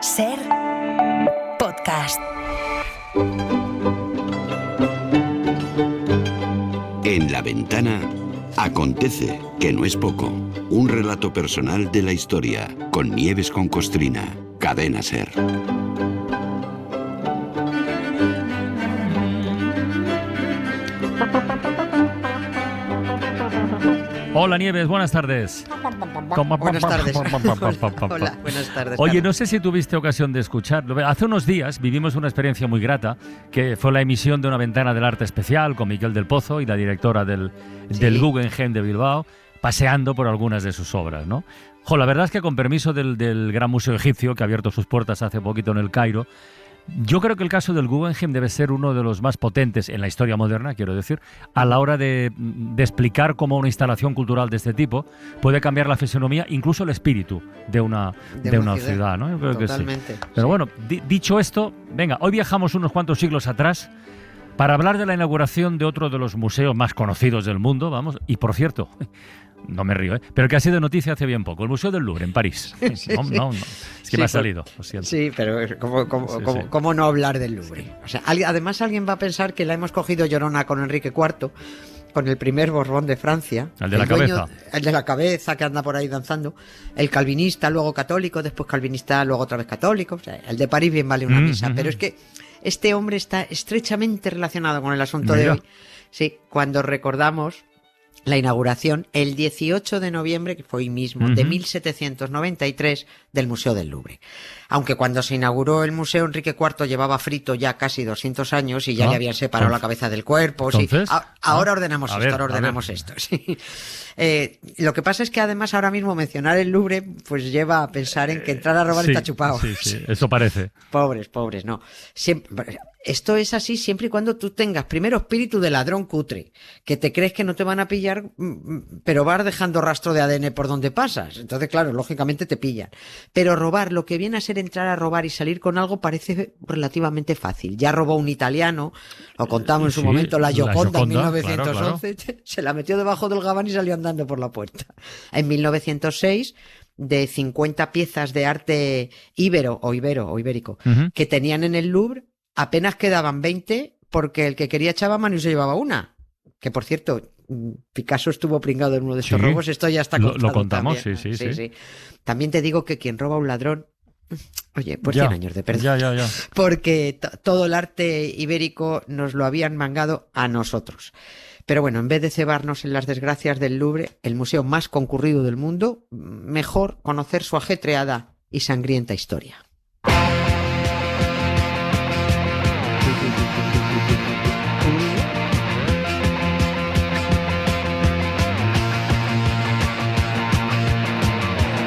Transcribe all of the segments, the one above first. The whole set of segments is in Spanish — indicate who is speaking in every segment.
Speaker 1: Ser podcast.
Speaker 2: En La Ventana acontece, que no es poco, un relato personal de la historia, con Nieves con Costrina, Cadena Ser.
Speaker 3: Hola Nieves, buenas tardes.
Speaker 4: Buenas tardes. Hola, buenas tardes.
Speaker 3: Oye, no sé si tuviste ocasión de escucharlo. Hace unos días vivimos una experiencia muy grata, que fue la emisión de Una Ventana del Arte Especial con Miquel del Pozo y la directora del Guggenheim de Bilbao, paseando por algunas de sus obras, ¿no? La verdad es que con permiso del Gran Museo Egipcio, que ha abierto sus puertas hace poquito en el Cairo, yo creo que el caso del Guggenheim debe ser uno de los más potentes en la historia moderna, quiero decir, a la hora de explicar cómo una instalación cultural de este tipo puede cambiar la fisonomía, incluso el espíritu de una ciudad, ¿no? Yo creo
Speaker 4: Totalmente,
Speaker 3: que sí. Pero bueno, dicho esto, venga, hoy viajamos unos cuantos siglos atrás para hablar de la inauguración de otro de los museos más conocidos del mundo, vamos, y por cierto, no me río, pero que ha sido noticia hace bien poco, el Museo del Louvre en París. No. Es que me ha salido, lo siento.
Speaker 4: Sí, pero ¿cómo no hablar del Louvre? O sea, además alguien va a pensar que la hemos cogido llorona con Enrique IV, con el primer Borbón de Francia.
Speaker 3: El de la cabeza.
Speaker 4: El de la cabeza, que anda por ahí danzando. El calvinista, luego católico, después calvinista, luego otra vez católico. O sea, el de París bien vale una misa. Pero es que este hombre está estrechamente relacionado con el asunto de hoy. Sí, cuando recordamos la inauguración el 18 de noviembre, que fue hoy mismo, de 1793, del Museo del Louvre. Aunque cuando se inauguró el museo, Enrique IV llevaba frito ya casi 200 años y ya le habían separado la cabeza del cuerpo.
Speaker 3: Entonces,
Speaker 4: sí. Ahora ordenamos esto. Sí. Lo que pasa es que además ahora mismo mencionar el Louvre pues lleva a pensar en que entrar a robar está chupado.
Speaker 3: Sí, eso parece.
Speaker 4: Pobres, no. Esto es así siempre y cuando tú tengas primero espíritu de ladrón cutre, que te crees que no te van a pillar, pero vas dejando rastro de ADN por donde pasas. Entonces, claro, lógicamente te pillan. Pero robar, lo que viene a ser entrar a robar y salir con algo, parece relativamente fácil. Ya robó un italiano, lo contamos en su momento, la Gioconda en 1911, claro. Se la metió debajo del gabán y salió andando por la puerta. En 1906... de 50 piezas de arte ibérico, que tenían en el Louvre, apenas quedaban 20 porque el que quería echaba mano y se llevaba una. Que por cierto, Picasso estuvo pringado en uno de estos robos, esto ya está contado.
Speaker 3: Lo contamos,
Speaker 4: también. Sí. También te digo que quien roba a un ladrón, oye, pues 100 años de perdón.
Speaker 3: Ya.
Speaker 4: Porque todo el arte ibérico nos lo habían mangado a nosotros. Pero bueno, en vez de cebarnos en las desgracias del Louvre, el museo más concurrido del mundo, mejor conocer su ajetreada y sangrienta historia.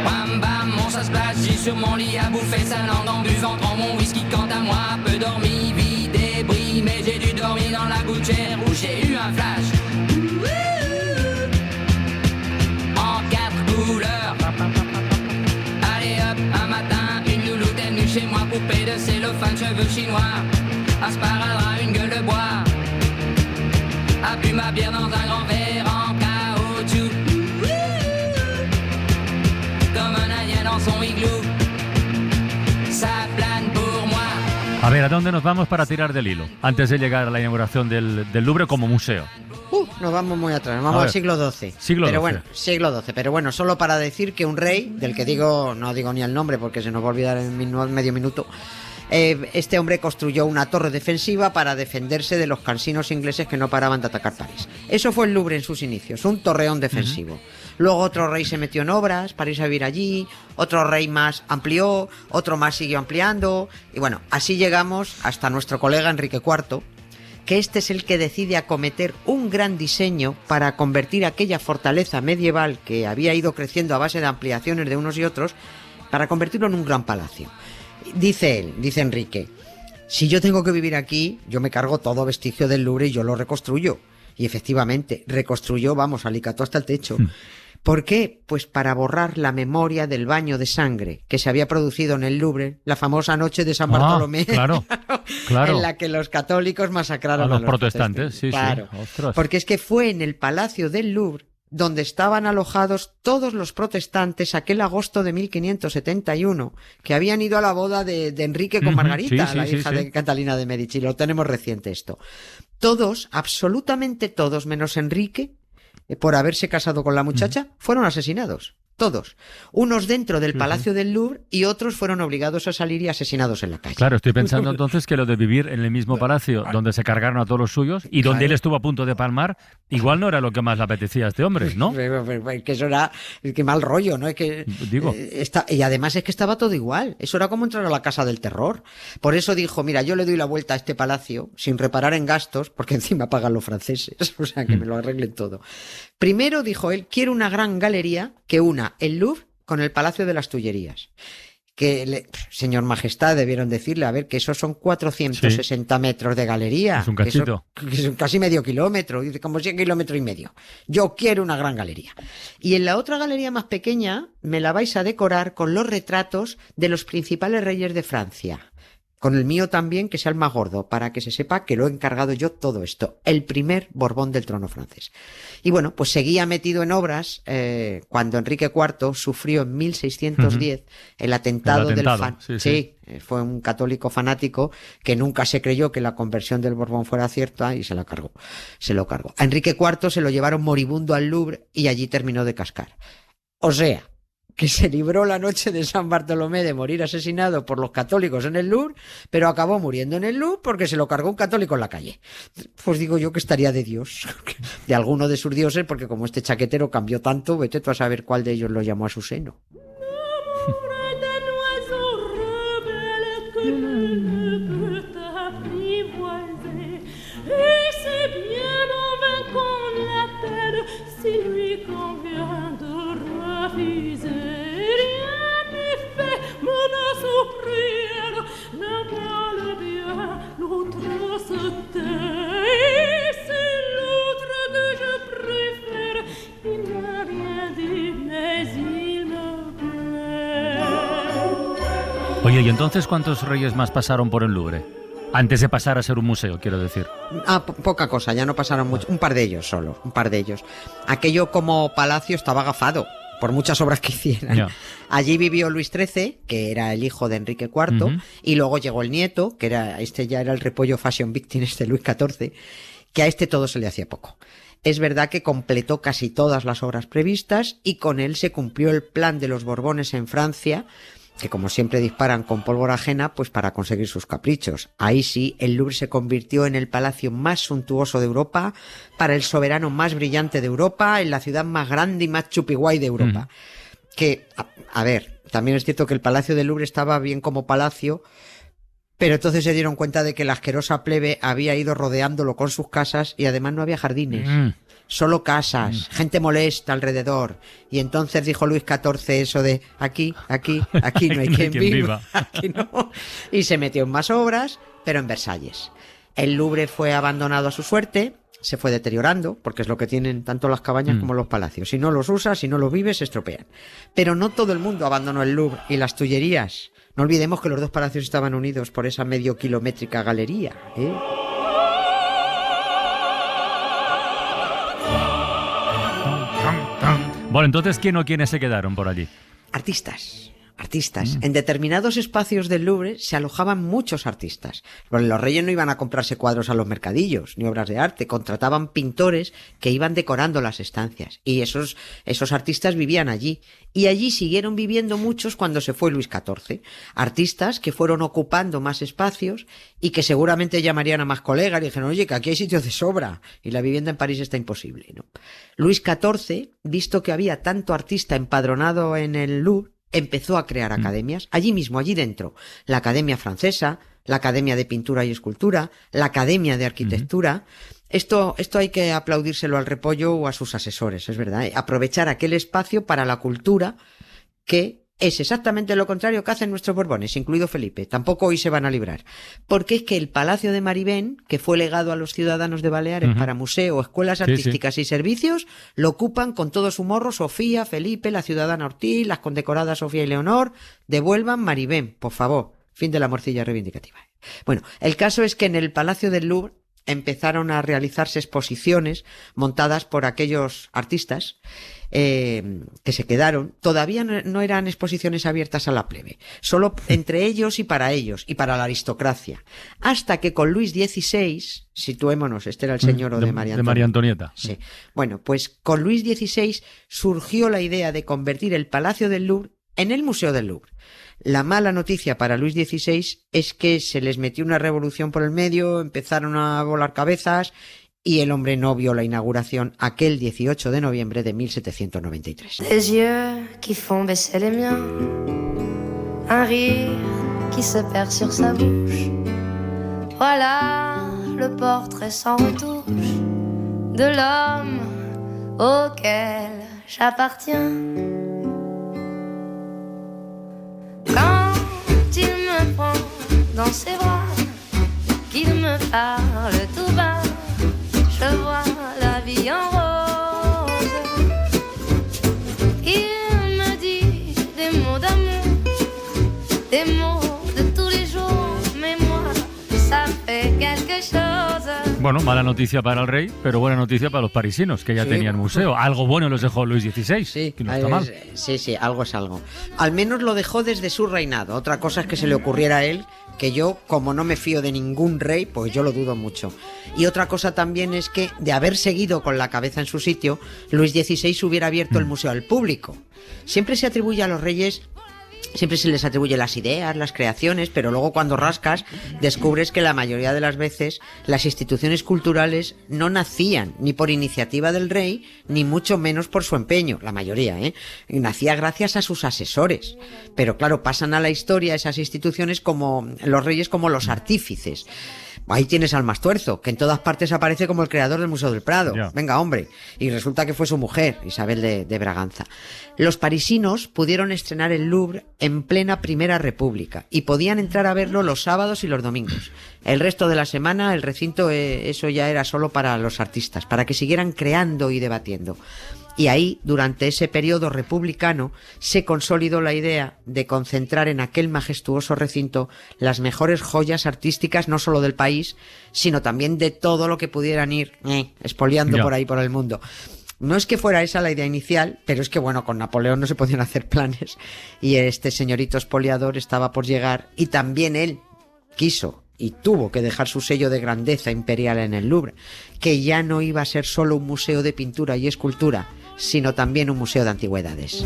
Speaker 5: Bam bam, mon ça se passe, j'ai sur mon lit à bouffer sa langue en buvant trop mon whisky. Quant à moi, peu dormi, vie débris, mais j'ai dû dormir dans la gouttière où j'ai eu un flash. En 4 couleurs. Allez hop, un matin, une louloute est venue chez moi, poupée de cellophane, cheveux chinois, un sparadrap, une gueule de bois, a bu ma bière dans un grand verre en caoutchouc, comme un indien dans son igloo, ça plane pour moi.
Speaker 3: A ver, ¿a dónde nos vamos para tirar del hilo? Antes de llegar a la inauguración del Louvre como museo.
Speaker 4: Nos vamos muy atrás, vamos al siglo XII. Siglo XII, pero bueno, solo para decir que un rey, del que no digo ni el nombre porque se nos va a olvidar en medio minuto, este hombre construyó una torre defensiva para defenderse de los cansinos ingleses que no paraban de atacar París. Eso fue el Louvre en sus inicios, un torreón defensivo. Luego otro rey se metió en obras para irse a vivir allí, otro rey más amplió, otro más siguió ampliando, y bueno, así llegamos hasta nuestro colega Enrique IV, que este es el que decide acometer un gran diseño para convertir aquella fortaleza medieval que había ido creciendo a base de ampliaciones de unos y otros, para convertirlo en un gran palacio. Dice Enrique, si yo tengo que vivir aquí, yo me cargo todo vestigio del Louvre y yo lo reconstruyo. Y efectivamente, reconstruyó, alicató hasta el techo. ¿Por qué? Pues para borrar la memoria del baño de sangre que se había producido en el Louvre la famosa noche de San Bartolomé,
Speaker 3: claro.
Speaker 4: En la que los católicos masacraron a los
Speaker 3: protestantes. Sí,
Speaker 4: claro,
Speaker 3: sí. Ostras.
Speaker 4: Porque es que fue en el Palacio del Louvre donde estaban alojados todos los protestantes aquel agosto de 1571, que habían ido a la boda de Enrique con Margarita, la hija de Catalina de Medici. Lo tenemos reciente esto. Todos, absolutamente todos, menos Enrique, por haberse casado con la muchacha, fueron asesinados. Todos. Unos dentro del Palacio del Louvre y otros fueron obligados a salir y asesinados en la calle.
Speaker 3: Claro, estoy pensando entonces que lo de vivir en el mismo palacio donde se cargaron a todos los suyos y donde él estuvo a punto de palmar, igual no era lo que más le apetecía a este hombre, ¿no?
Speaker 4: Que eso era, qué mal rollo, ¿no? Es que,
Speaker 3: digo.
Speaker 4: Y además es que estaba todo igual. Eso era como entrar a la casa del terror. Por eso dijo, mira, yo le doy la vuelta a este palacio sin reparar en gastos, porque encima pagan los franceses. O sea, que me lo arreglen todo. Primero, dijo él, quiero una gran galería que una el Louvre con el Palacio de las Tullerías. Señor Majestad, debieron decirle, a ver, que esos son 460 metros de galería.
Speaker 3: Es un cachito.
Speaker 4: Que son casi medio kilómetro, dice, como 100 kilómetros y medio. Yo quiero una gran galería. Y en la otra galería más pequeña me la vais a decorar con los retratos de los principales reyes de Francia. Con el mío también, que sea el más gordo, para que se sepa que lo he encargado yo todo esto. El primer Borbón del trono francés. Y bueno, pues seguía metido en obras cuando Enrique IV sufrió en 1610 el atentado del Sí, fue un católico fanático que nunca se creyó que la conversión del Borbón fuera cierta y se lo cargó. A Enrique IV se lo llevaron moribundo al Louvre y allí terminó de cascar. O sea, que se libró la noche de San Bartolomé de morir asesinado por los católicos en el Louvre, pero acabó muriendo en el Louvre porque se lo cargó un católico en la calle. Pues digo yo que estaría de Dios, de alguno de sus dioses, porque como este chaquetero cambió tanto, vete tú a saber cuál de ellos lo llamó a su seno.
Speaker 3: Oye, ¿y entonces cuántos reyes más pasaron por el Louvre? Antes de pasar a ser un museo, quiero decir.
Speaker 4: Poca cosa, ya no pasaron mucho. Un par de ellos solo, un par de ellos. Aquello como palacio estaba agafado por muchas obras que hicieran. Yeah. Allí vivió Luis XIII, que era el hijo de Enrique IV, y luego llegó el nieto, que ya era el repollo fashion victim, Luis XIV, que a este todo se le hacía poco. Es verdad que completó casi todas las obras previstas y con él se cumplió el plan de los Borbones en Francia, que como siempre disparan con pólvora ajena, pues para conseguir sus caprichos. Ahí sí, el Louvre se convirtió en el palacio más suntuoso de Europa, para el soberano más brillante de Europa, en la ciudad más grande y más chupiguay de Europa. Que, a ver, también es cierto que el Palacio del Louvre estaba bien como palacio, pero entonces se dieron cuenta de que la asquerosa plebe había ido rodeándolo con sus casas y además no había jardines. Solo casas, gente molesta alrededor. Y entonces dijo Luis XIV eso de aquí no hay quien viva. Aquí no. Y se metió en más obras, pero en Versalles. El Louvre fue abandonado a su suerte, se fue deteriorando, porque es lo que tienen tanto las cabañas como los palacios. Si no los usas, si no los vives, se estropean. Pero no todo el mundo abandonó el Louvre y las Tullerías. No olvidemos que los dos palacios estaban unidos por esa medio kilométrica galería, ¿eh?
Speaker 3: Bueno, entonces, ¿quién o quiénes se quedaron por allí?
Speaker 4: Artistas. En determinados espacios del Louvre se alojaban muchos artistas. Los reyes no iban a comprarse cuadros a los mercadillos, ni obras de arte. Contrataban pintores que iban decorando las estancias. Y esos artistas vivían allí. Y allí siguieron viviendo muchos cuando se fue Luis XIV. Artistas que fueron ocupando más espacios y que seguramente llamarían a más colegas y dijeron, oye, que aquí hay sitios de sobra. Y la vivienda en París está imposible, ¿no? Luis XIV, visto que había tanto artista empadronado en el Louvre, empezó a crear academias, allí mismo, allí dentro. La Academia Francesa, la Academia de Pintura y Escultura, la Academia de Arquitectura. Esto hay que aplaudírselo al repollo o a sus asesores, es verdad, ¿eh? Aprovechar aquel espacio para la cultura, que es exactamente lo contrario que hacen nuestros Borbones, incluido Felipe. Tampoco hoy se van a librar. Porque es que el Palacio de Maribén, que fue legado a los ciudadanos de Baleares para museo, escuelas artísticas y servicios, lo ocupan con todo su morro Sofía, Felipe, la ciudadana Ortiz, las condecoradas Sofía y Leonor. Devuelvan Maribén, por favor. Fin de la morcilla reivindicativa. Bueno, el caso es que en el Palacio del Louvre empezaron a realizarse exposiciones montadas por aquellos artistas que se quedaron. Todavía no eran exposiciones abiertas a la plebe, solo entre ellos y para la aristocracia, hasta que con Luis XVI, situémonos, este era el señor de María
Speaker 3: Antonieta.
Speaker 4: Sí. Bueno, pues con Luis XVI surgió la idea de convertir el Palacio del Louvre en el Museo del Louvre. La mala noticia para Luis XVI es que se les metió una revolución por el medio, empezaron a volar cabezas y el hombre no vio la inauguración aquel 18 de noviembre de 1793.
Speaker 6: Des yeux qui font baisser les miens, un rire qui se perd sur sa bouche. Voilà le portrait sans retouche de l'homme auquel j'appartiens. Quand il me prend dans ses bras, qu'il me parle tout bas, je vois la vie en rose. Il me dit des mots d'amour, des mots de tous les jours, mais moi, ça fait quelque chose.
Speaker 3: Bueno, mala noticia para el rey, pero buena noticia para los parisinos, que ya tenían museo. Algo bueno les dejó Luis XVI,
Speaker 4: sí,
Speaker 3: que no está mal.
Speaker 4: Sí, algo es algo. Al menos lo dejó desde su reinado. Otra cosa es que se le ocurriera a él, que yo, como no me fío de ningún rey, pues yo lo dudo mucho. Y otra cosa también es que, de haber seguido con la cabeza en su sitio, Luis XVI hubiera abierto el museo al público. Siempre se atribuye a los reyes... Siempre se les atribuye las ideas, las creaciones, pero luego cuando rascas descubres que la mayoría de las veces las instituciones culturales no nacían ni por iniciativa del rey, ni mucho menos por su empeño, la mayoría, nacía gracias a sus asesores. Pero claro, pasan a la historia esas instituciones como los reyes como los artífices. Ahí tienes al Mastuerzo, que en todas partes aparece como el creador del Museo del Prado. Yeah. Venga, hombre. Y resulta que fue su mujer, Isabel de Braganza. Los parisinos pudieron estrenar el Louvre en plena Primera República y podían entrar a verlo los sábados y los domingos. El resto de la semana el recinto, eso ya era solo para los artistas, para que siguieran creando y debatiendo. Y ahí, durante ese periodo republicano, se consolidó la idea de concentrar en aquel majestuoso recinto las mejores joyas artísticas, no solo del país, sino también de todo lo que pudieran ir expoliando por ahí por el mundo. No es que fuera esa la idea inicial, pero es que bueno, con Napoleón no se podían hacer planes y este señorito expoliador estaba por llegar y también él quiso y tuvo que dejar su sello de grandeza imperial en el Louvre, que ya no iba a ser solo un museo de pintura y escultura, sino también un museo de antigüedades.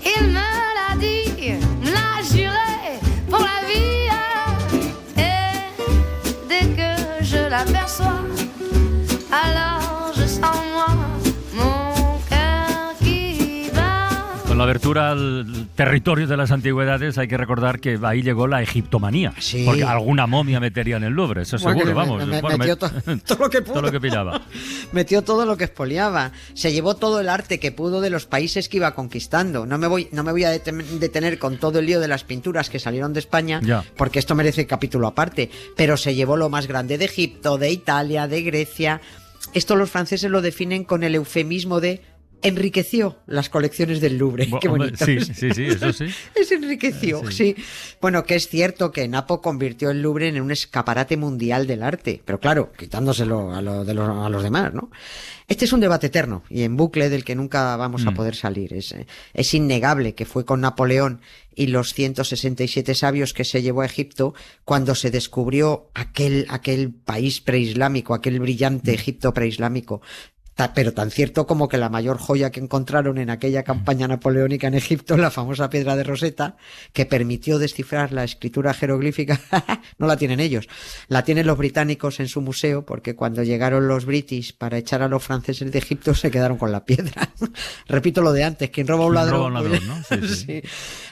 Speaker 6: Il me l'a dit, me l'a juré pour la vie, et dès que je l'aperçois, alors je sens moi mon cœur qui bat.
Speaker 3: Con la abertura al territorio de las antigüedades hay que recordar que ahí llegó la egiptomanía,
Speaker 4: sí.
Speaker 3: Porque alguna momia metería en el Louvre, eso seguro, vamos.
Speaker 4: Metió todo lo que pudo.
Speaker 3: Todo lo que pillaba.
Speaker 4: Metió todo lo que expoliaba. Se llevó todo el arte que pudo de los países que iba conquistando. No me voy a detener con todo el lío de las pinturas que salieron de España, porque esto merece capítulo aparte. Pero se llevó lo más grande de Egipto, de Italia, de Grecia. Esto los franceses lo definen con el eufemismo de enriqueció las colecciones del Louvre. Qué bonito.
Speaker 3: Sí, eso sí.
Speaker 4: Es enriqueció, sí. Bueno, que es cierto que Napo convirtió el Louvre en un escaparate mundial del arte, pero claro, quitándoselo a los demás, ¿no? Este es un debate eterno y en bucle del que nunca vamos a poder salir. Es innegable que fue con Napoleón y los 167 sabios que se llevó a Egipto cuando se descubrió aquel país preislámico, aquel brillante Egipto preislámico. Pero tan cierto como que la mayor joya que encontraron en aquella campaña napoleónica en Egipto, la famosa piedra de Rosetta, que permitió descifrar la escritura jeroglífica, no la tienen ellos, la tienen los británicos en su museo, porque cuando llegaron los british para echar a los franceses de Egipto se quedaron con la piedra. Repito lo de antes, quien roba a un ladrón,
Speaker 3: ¿no? Sí.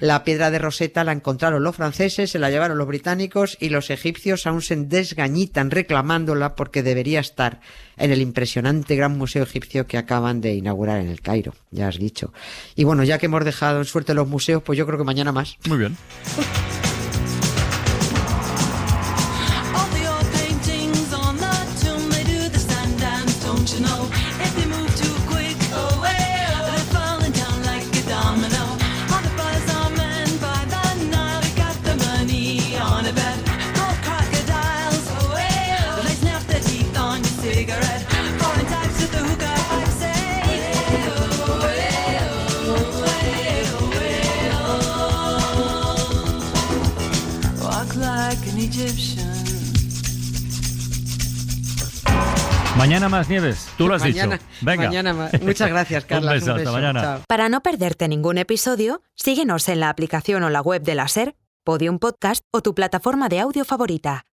Speaker 4: La piedra de Rosetta la encontraron los franceses, se la llevaron los británicos y los egipcios aún se desgañitan reclamándola porque debería estar en el impresionante gran museo egipcio que acaban de inaugurar en el Cairo, ya has dicho. Y bueno, ya que hemos dejado en suerte los museos, pues yo creo que mañana más.
Speaker 3: Muy bien. Mañana más, Nieves, tú lo has dicho. Venga.
Speaker 4: Mañana más. Muchas gracias, Carla.
Speaker 3: Un beso, hasta mañana.
Speaker 4: Chao.
Speaker 1: Para no perderte ningún episodio, síguenos en la aplicación o la web de la SER, Podium Podcast o tu plataforma de audio favorita.